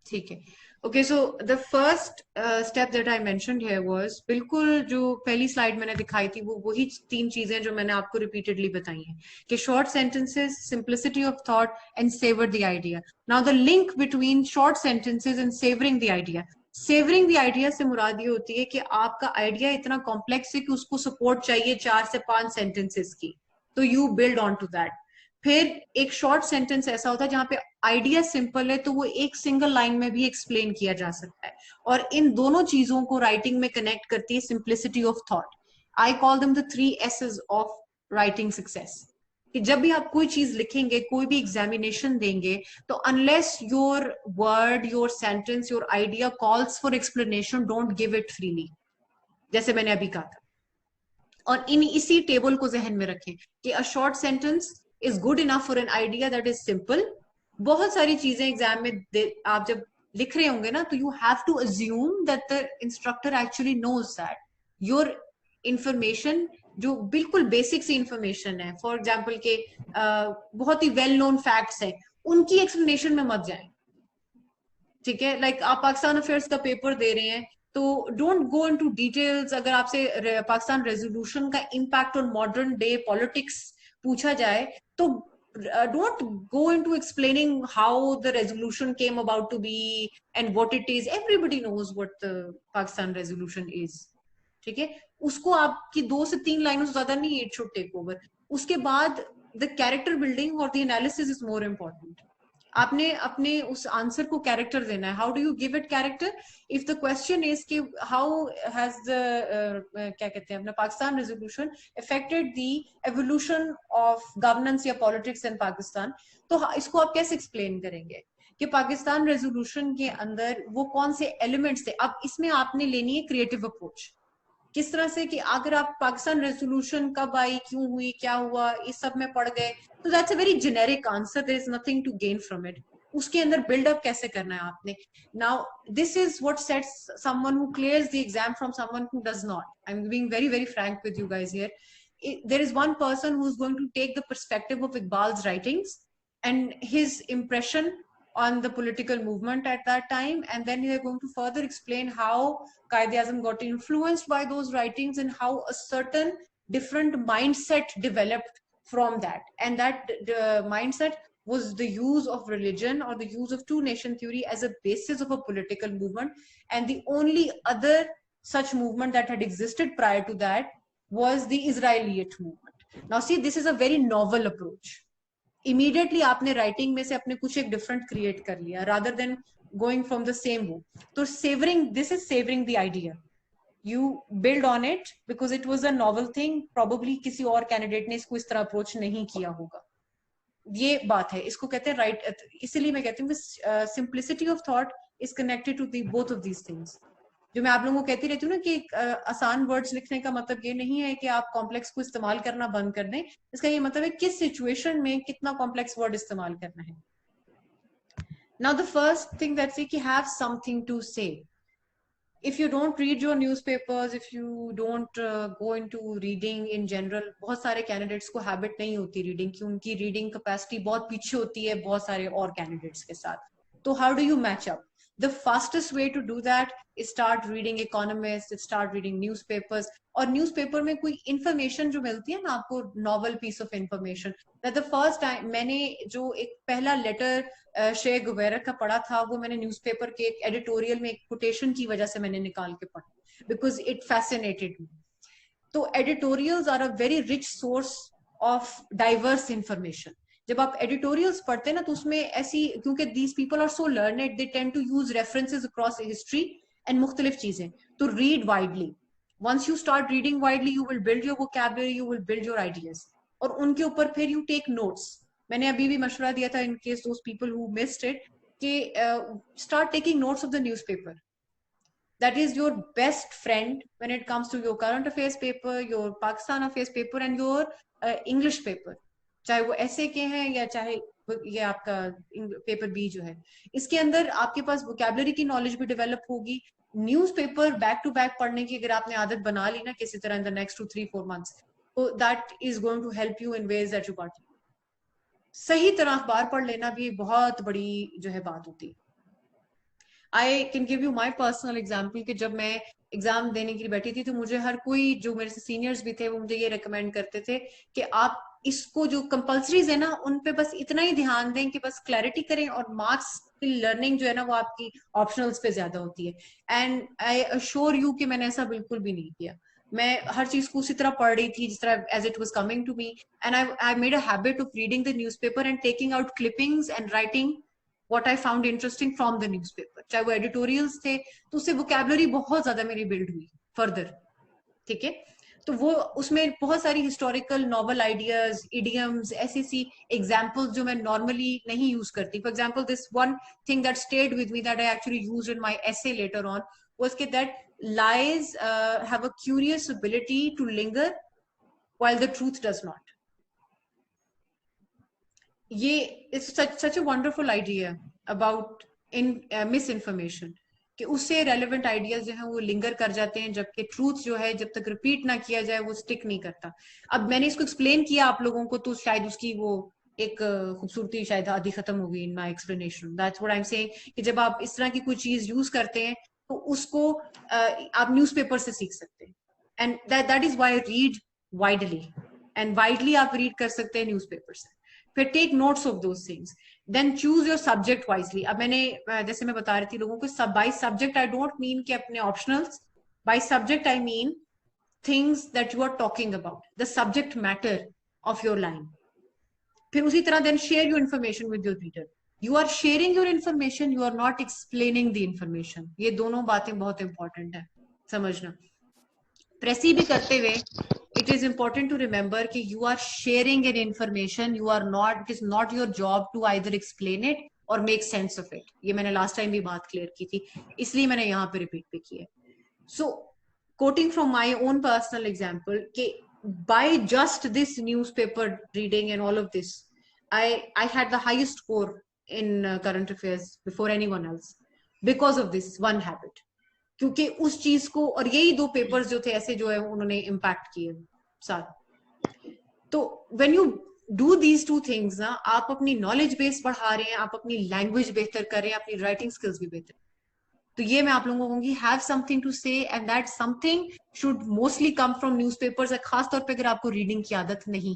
ठीक है. Okay, so the first step that I mentioned here was, बिल्कुल जो पहली स्लाइड मैंने दिखाई थी वो वही तीन चीजें जो मैंने आपको रिपीटेडली बताई हैं कि short sentences, simplicity of thought and savour the idea. Now the link between short sentences and savouring the idea, savouring the idea से मुराद ये होती है कि आपका आइडिया इतना कॉम्प्लेक्स है कि उसको सपोर्ट चाहिए 4 से 5 सेंटेंसेस की, तो you build on to that. फिर एक शॉर्ट सेंटेंस ऐसा होता है जहां पे आइडिया सिंपल है तो वो एक सिंगल लाइन में भी एक्सप्लेन किया जा सकता है. और इन दोनों चीजों को राइटिंग में कनेक्ट करती है simplicity of thought. I call them the 3 S's of writing success. कि जब भी आप कोई चीज लिखेंगे, कोई भी एग्जामिनेशन देंगे, तो unless your word, your sentence, your idea calls for explanation, don't give it freely, जैसे मैंने अभी कहा था. और इन इसी टेबल को जहन में रखें कि a short sentence is good enough for an idea that is simple. बहुत सारी चीजें एग्जाम में आप जब लिख रहे होंगे ना, तो you have to assume that the instructor actually knows that your information, जो बिल्कुल बेसिक सी इंफॉर्मेशन है, फॉर एग्जाम्पल के बहुत ही वेल नोन फैक्ट्स हैं, उनकी एक्सप्लेनेशन में मत जाएं. ठीक है, लाइक आप पाकिस्तान अफेयर्स का पेपर दे रहे हैं, तो डोंट गो इनटू डिटेल्स. अगर आपसे पाकिस्तान रेजोल्यूशन का impact on modern day politics पूछा जाए, तो don't go into explaining how the resolution came about to be and what it is. Everybody knows what the Pakistan resolution is. ठीक है, उसको आपकी 2 से 3 लाइनों से ज्यादा नहीं, इट शुड टेक ओवर. उसके बाद द कैरेक्टर बिल्डिंग और the analysis is more important. आपने अपने उस आंसर को कैरेक्टर देना है. How do you give it character? If the question is कि हाउ हैज द क्या कहते हैं अपना Pakistan resolution affected the evolution of governance या पॉलिटिक्स इन पाकिस्तान, तो इसको आप कैसे एक्सप्लेन करेंगे कि पाकिस्तान रेजोल्यूशन के अंदर वो कौन से एलिमेंट्स थे? अब इसमें आपने लेनी है क्रिएटिव अप्रोच. किस तरह से कि अगर आप पाकिस्तान रेजोल्यूशन कब आई, क्यों हुई, क्या हुआ, इस सब में पड़ गए, तो that's a very generic answer, there is nothing to gain from it. उसके अंदर बिल्डअप कैसे करना है आपने? Now this is what sets someone who clears the exam from someone who does not. I am being very very frank with you guys here. There is one person who's going to take the perspective of Iqbal's writings and his impression on the political movement at that time, and then they're going to further explain how Quaid-e-Azam got influenced by those writings and how a certain different mindset developed from that. And that mindset was the use of religion or the use of two-nation theory as a basis of a political movement. And the only other such movement that had existed prior to that was the Israelite movement. Now see, this is a very novel approach. Immediately आपने writing में से अपने कुछ एक different create कर लिया rather than going from the same वो. तो savoring, this is savoring the idea. You build on it because it was a novel thing. Probably किसी और कैंडिडेट ने इसको इस तरह अप्रोच नहीं किया होगा. ये बात है, इसको कहते हैं राइट. इसीलिए मैं कहती हूँ simplicity of thought is connected to the both of these things. जो मैं आप लोगों को कहती रहती हूँ ना कि आसान वर्ड्स लिखने का मतलब ये नहीं है कि आप कॉम्प्लेक्स को इस्तेमाल करना बंद कर दें. इसका ये मतलब है किस सिचुएशन में कितना कॉम्प्लेक्स वर्ड इस्तेमाल करना है. Now the first thing that's कि हैव समथिंग टू से. if you don't read your newspapers, if you don't go into reading in general, बहुत सारे candidates को habit नहीं होती reading की, उनकी reading capacity बहुत पीछे होती है बहुत सारे और candidates के साथ. तो how do you match up? The fastest way to do that is start reading Economist, start reading newspapers. और न्यूज़पेपर में कोई इंफॉर्मेशन जो मिलती है ना आपको, novel piece of information. That the first time मैंने जो एक पहला लेटर शे गुवेरा का पढ़ा था, वो मैंने न्यूज़पेपर के एक एडिटोरियल में एक कोटेशन की वजह से मैंने निकाल के पढ़ा, बिकॉज इट फैसिनेटेड मी. तो editorials are a very rich source of diverse information. जब आप एडिटोरियल्स पढ़ते हैं ना, तो उसमें ऐसी, क्योंकि these people are so learned, they tend to use references across history and मुख्तलिफ चीजें. तो read widely. once you start reading widely, you will build your vocabulary, you will build your ideas. और उनके ऊपर फिर you take notes. मैंने अभी भी मशवरा दिया था in case those people who missed it कि start taking notes of the newspaper. That is your best friend when it comes to your current affairs paper, your Pakistan affairs paper and your English paper. चाहे वो ऐसे के हैं या चाहे ये आपका पेपर बी जो है, इसके अंदर आपके पास वोकैबुलरी की नॉलेज भी डेवलप होगी. न्यूज़पेपर बैक टू बैक पढ़ने की अगर आपने आदत बना ली ना किसी तरह इन द नेक्स्ट 2-3-4 months, तो that is going to help you in ways that you can't. सही तरह अखबार पढ़ लेना भी बहुत बड़ी जो है बात होती है. I can give you my personal example कि जब मैं एग्जाम देने के लिए बैठी थी तो मुझे हर कोई, जो मेरे से सीनियर्स भी थे, वो मुझे ये रेकमेंड करते थे कि आप इसको जो कंपल्सरीज है ना उन पे बस इतना ही ध्यान दें कि बस क्लैरिटी करें, और मार्क्स की लर्निंग जो है ना वो आपकी ऑप्शनल्स पे ज्यादा होती है। एंड आई अश्योर यू कि मैंने ऐसा बिल्कुल भी नहीं किया। मैं हर चीज को उसी तरह पढ़ रही थी जिस तरह as it was coming to me, and I made a habit of reading the newspaper and taking out clippings and writing what I found interesting from the newspaper, चाहे वो एडिटोरियल्स थे, तो उससे वोकेबलरी बहुत ज्यादा मेरी बिल्ड हुई further. ठीक है, तो वो उसमें बहुत सारी हिस्टोरिकल नॉवल आइडियाज, इडियम्स, ऐसी ऐसी एग्जांपल्स जो मैं नॉर्मली नहीं यूज करती। For example this one thing that stayed with me that I actually used in my essay later on was that lies have a curious ability to linger while the truth does not. ये it's such a wonderful idea about in miss information, कि उससे relevant ideas जो है वो linger कर जाते हैं, जबकि ट्रूथ जो है जब तक रिपीट ना किया जाए वो स्टिक नहीं करता। अब मैंने इसको एक्सप्लेन किया आप लोगों को, तो शायद उसकी वो एक खूबसूरती शायद आधी खत्म हो गई in my explanation. That's what I am saying कि जब आप इस तरह की कोई चीज यूज करते हैं तो उसको आप न्यूज़पेपर से सीख सकते हैं। And that is why read widely, and widely आप रीड कर सकते हैं न्यूज़पेपर से। फिर take notes of those things, then choose your subject wisely. अब मैंने जैसे मैं बता रही थी लोगों को, सब by subject I don't mean कि अपने optionals, by subject I mean things that you are talking about, the subject matter of your line. फिर उसी तरह then share your information with your reader. You are sharing your information, you are not explaining the information. ये दोनों बातें बहुत important है समझना। प्रेसी भी करते हुए it is important to remember कि you are sharing an information, you are not, it is not your job to either explain it or make sense of it। ये मैंने लास्ट टाइम भी बात क्लियर की थी, इसलिए मैंने यहाँ पे रिपीट भी की है। सो quoting from my own personal example कि by just this newspaper reading and all of this, I had the highest score in current affairs before anyone else because of this one habit। क्योंकि उस चीज को, और यही दो papers जो थे ऐसे जो है उन्होंने इम्पैक्ट किए साथ। तो when you do these two things ना, आप अपनी नॉलेज बेस बढ़ा रहे हैं, आप अपनी लैंग्वेज बेहतर कर रहे हैं, अपनी राइटिंग स्किल्स भी बेहतर। तो ये मैं आप लोगों को कहूंगी, हैव समथिंग टू से, and that something should mostly come from newspapers, खासतौर पे अगर आपको रीडिंग की आदत नहीं।